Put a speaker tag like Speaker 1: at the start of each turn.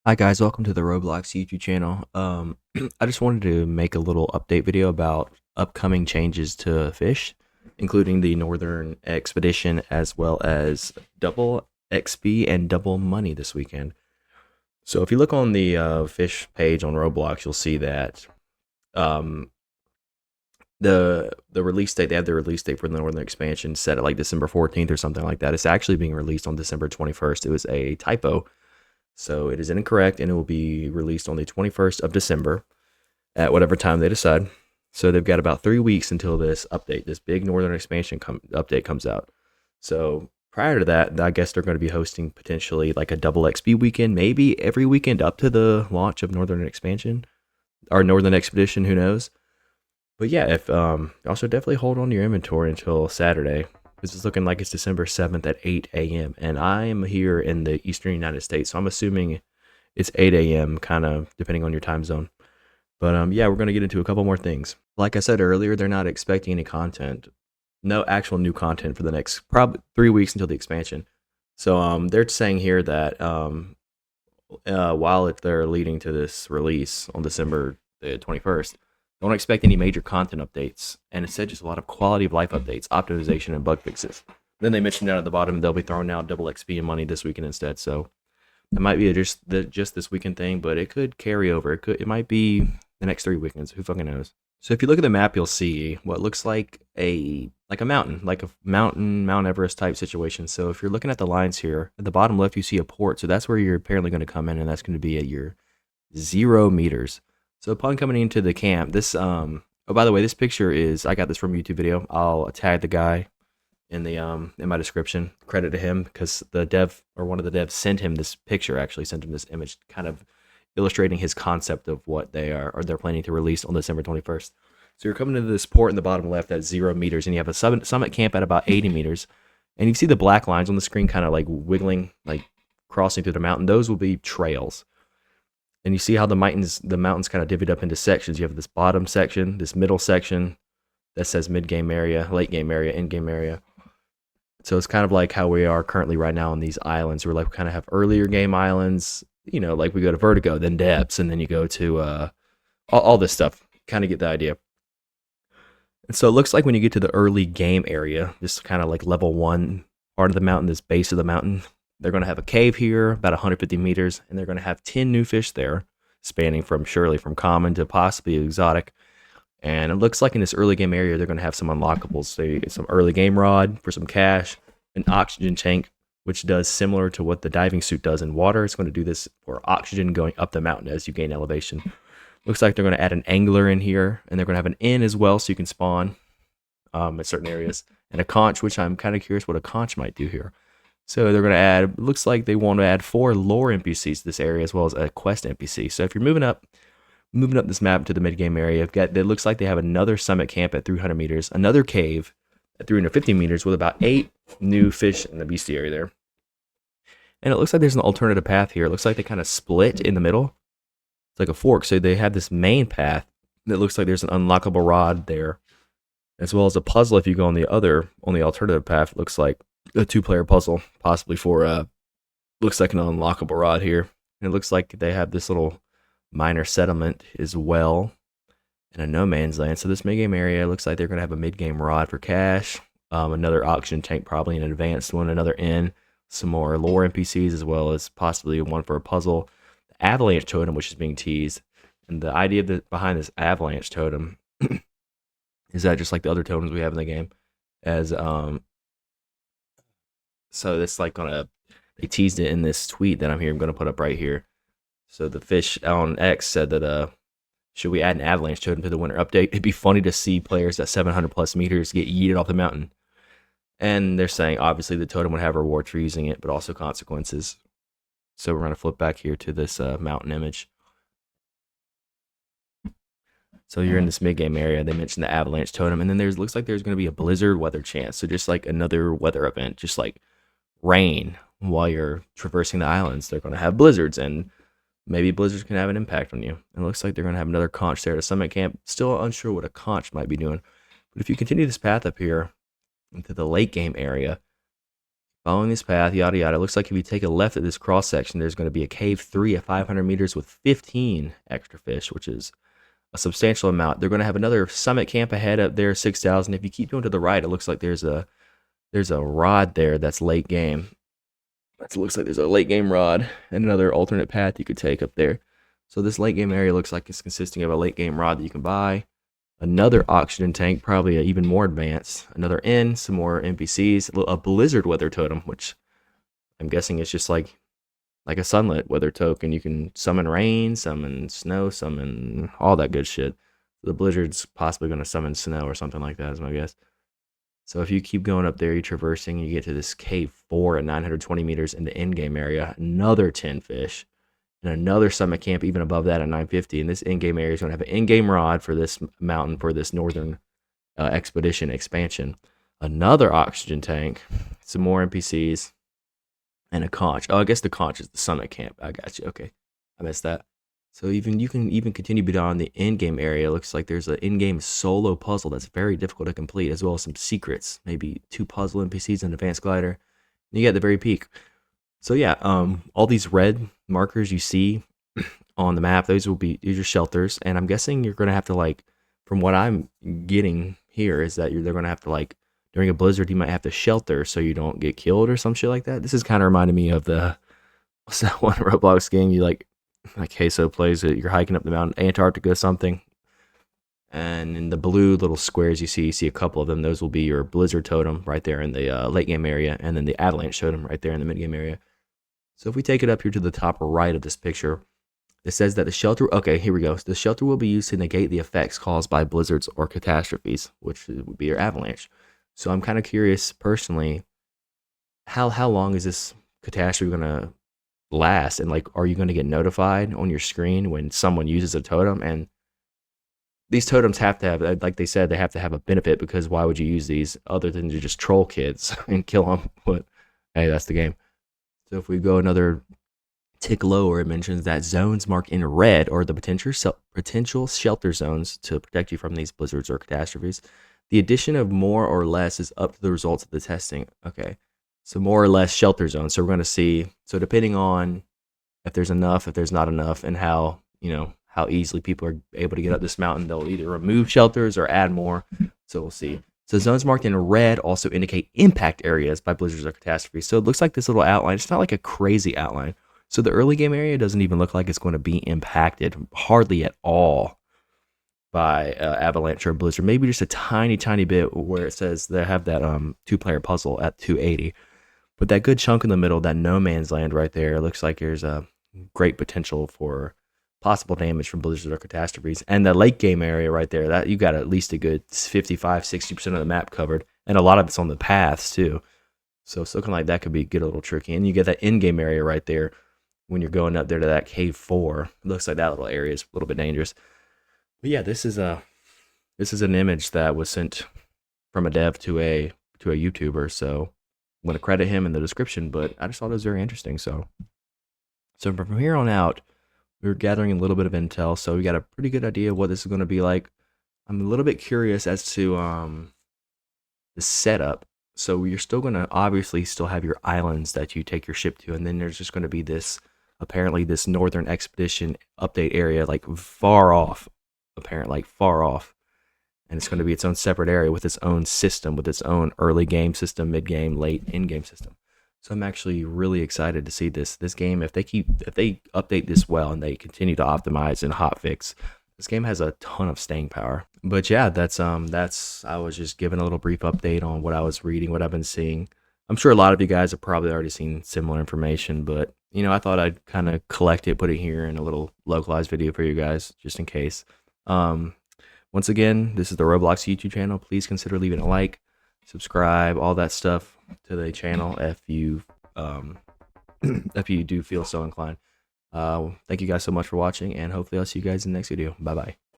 Speaker 1: Hi guys, welcome to the Roblox YouTube channel. I just wanted to make a little update video about upcoming changes to Fish, including the Northern Expedition as well as double XP and double money this weekend. So if you look on the Fish page on Roblox, you'll see that um, the release date, they have the release date for the Northern Expansion set at like December 14th or something like that. It's actually being released on December 21st. It was a typo, so it is incorrect, and it will be released on the 21st of December at whatever time they decide. So they've got about 3 weeks until this update, this big Northern Expansion update comes out. So prior to that, I guess they're going to be hosting potentially like a double XP weekend, maybe every weekend up to the launch of Northern Expansion or Northern Expedition, who knows. But yeah, if also definitely hold on to your inventory until Saturday. This is looking like it's December 7th at 8 a.m. And I am here in the eastern United States, so I'm assuming it's 8 a.m. kind of depending on your time zone. But yeah, we're gonna get into a couple more things. Like I said earlier, they're not expecting any content, no actual new content for the next probably 3 weeks until the expansion. So they're saying here that while they're leading to this release on December the 21st, don't expect any major content updates, and instead just a lot of quality of life updates, optimization, and bug fixes. Then they mentioned down at the bottom they'll be throwing out double XP and money this weekend instead. So it might be just this weekend thing, but it could carry over. It might be the next 3 weekends. Who fucking knows? So if you look at the map, you'll see what looks like a mountain, like a mountain, Mount Everest type situation. So if you're looking at the lines here, at the bottom left, you see a port. So that's where you're apparently going to come in, and that's going to be at your 0 meters. So upon coming into the camp, this oh, by the way, this picture is, I got this from a YouTube video. I'll tag the guy in the in my description. Credit to him because the dev or one of the devs sent him this picture, actually sent him this image, kind of illustrating his concept of what they are or they're planning to release on December 21st. So you're coming into this port in the bottom left at 0 meters, and you have a summit camp at about 80 meters. And you see the black lines on the screen kind of like wiggling, like crossing through the mountain. Those will be trails. And you see how the mountains kind of divvied up into sections. You have this bottom section, this middle section that says mid game area, late game area, end game area. So it's kind of like how we are currently right now on these islands. We're like, we kind of have earlier game islands, like we go to Vertigo, then Depths, and then you go to all this stuff. Kind of get the idea. And so it looks like when you get to the early game area, this kind of like level one part of the mountain, this base of the mountain, they're going to have a cave here, about 150 meters, and they're going to have 10 new fish there, spanning from common to possibly exotic. And it looks like in this early game area, they're going to have some unlockables. So you get some early game rod for some cash, an oxygen tank, which does similar to what the diving suit does in water. It's going to do this for oxygen going up the mountain as you gain elevation. Looks like they're going to add an angler in here, and they're going to have an inn as well, so you can spawn at certain areas, and a conch, which I'm kind of curious what a conch might do here. So they're going to add, looks like they want to add 4 lore NPCs to this area as well as a quest NPC. So if you're moving up this map to the mid-game area, it looks like they have another summit camp at 300 meters, another cave at 350 meters with about 8 new fish in the bestiary there. And it looks like there's an alternative path here. It looks like they kind of split in the middle. It's like a fork. So they have this main path that looks like there's an unlockable rod there, as well as a puzzle if you go on the alternative path. It looks like a 2-player puzzle, possibly for looks like an unlockable rod here. And it looks like they have this little minor settlement as well in a no man's land. So this mid-game area looks like they're going to have a mid-game rod for cash, another auction tank, probably an advanced one, another inn, some more lore NPCs, as well as possibly one for a puzzle, the avalanche totem, which is being teased. And the idea behind this avalanche totem is that just like the other totems we have in the game, as so that's like they teased it in this tweet that I'm going to put up right here. So the Fish on X said that should we add an avalanche totem to the winter update? It'd be funny to see players at 700 plus meters get yeeted off the mountain. And they're saying obviously the totem would have rewards for using it, but also consequences. So we're going to flip back here to this mountain image. So you're in this mid-game area. They mentioned the avalanche totem, and then looks like there's going to be a blizzard weather chance. So just like another weather event, just like rain while you're traversing the islands. They're going to have blizzards, and maybe blizzards can have an impact on you. And it looks like they're going to have another conch there at a summit camp. Still unsure what a conch might be doing. But if you continue this path up here into the late game area, Following this path, yada yada. It looks like if you take a left at this cross section, there's going to be a cave 3 at 500 meters with 15 extra fish, which is a substantial amount. They're going to have another summit camp ahead up there, 6,000. If you keep going to the right, it looks like there's a rod there that's late game. It looks like there's a late game rod and another alternate path you could take up there. So this late game area looks like it's consisting of a late game rod that you can buy, another oxygen tank, probably even more advanced, another inn, some more NPCs, a blizzard weather totem, which I'm guessing is just like a sunlit weather token. You can summon rain, summon snow, summon all that good shit. The blizzard's possibly going to summon snow or something like that, is my guess. So if you keep going up there, you're traversing, you get to this cave 4 at 920 meters in the in-game area, another 10 fish, and another summit camp even above that at 950. And this in-game area is going to have an in-game rod for this mountain for this northern expedition expansion. Another oxygen tank, some more NPCs, and a conch. Oh, I guess the conch is the summit camp. I got you. Okay, I missed that. So you can even continue beyond the in-game area. It looks like there's an in-game solo puzzle that's very difficult to complete, as well as some secrets, maybe 2 puzzle NPCs and advanced glider. And you get the very peak. So yeah, all these red markers you see on the map, these are shelters, and I'm guessing you're gonna have to, like, from what I'm getting here, is that they're gonna have to, like, during a blizzard, you might have to shelter so you don't get killed or some shit like that. This is kind of reminding me of what's that one Roblox game you like Queso plays it. You're hiking up the mountain, Antarctica something, and in the blue little squares you see a couple of them. Those will be your blizzard totem right there in the late game area, and then the avalanche totem right there in the mid game area. So if we take it up here to the top right of this picture, it says that the shelter, okay, here we go. The shelter will be used to negate the effects caused by blizzards or catastrophes, which would be your avalanche. So I'm kind of curious personally, how long is this catastrophe gonna last, and, like, are you going to get notified on your screen when someone uses a totem? And these totems have to have, like they said, they have to have a benefit, because why would you use these other than to just troll kids and kill them? But hey, that's the game. So if we go another tick lower, it mentions that zones marked in red are the potential shelter zones to protect you from these blizzards or catastrophes. The addition of more or less is up to the results of the testing. Okay. So more or less shelter zones. So we're going to see, so depending on if there's enough, if there's not enough, and how easily people are able to get up this mountain, they'll either remove shelters or add more. So we'll see. So zones marked in red also indicate impact areas by blizzards or catastrophes. So it looks like this little outline. It's not like a crazy outline. So the early game area doesn't even look like it's going to be impacted hardly at all by avalanche or blizzard. Maybe just a tiny bit where it says they have that 2-player puzzle at 280. But that good chunk in the middle, that no man's land right there, looks like there's a great potential for possible damage from blizzards or catastrophes. And the late game area right there, that you got at least a good 55-60% of the map covered, and a lot of it's on the paths too. So something like that could get a little tricky. And you get that in-game area right there when you're going up there to that cave 4. It looks like that little area is a little bit dangerous. But yeah, this is an image that was sent from a dev to a YouTuber. So I'm going to credit him in the description, but I just thought it was very interesting. So from here on out, we're gathering a little bit of intel, so we got a pretty good idea of what this is going to be like. I'm a little bit curious as to the setup. So you're still going to obviously still have your islands that you take your ship to, and then there's just going to be this northern expedition update area, like far off, and it's going to be its own separate area with its own system, with its own early game system, mid game, late in game system. So I'm actually really excited to see this game. If they update this well and they continue to optimize and hotfix, this game has a ton of staying power. But yeah, that's I was just giving a little brief update on what I was reading, what I've been seeing. I'm sure a lot of you guys have probably already seen similar information, but I thought I'd kind of collect it, put it here in a little localized video for you guys, just in case. Once again, this is the Roblox YouTube channel. Please consider leaving a like, subscribe, all that stuff to the channel if you do feel so inclined. Thank you guys so much for watching, and hopefully I'll see you guys in the next video. Bye bye.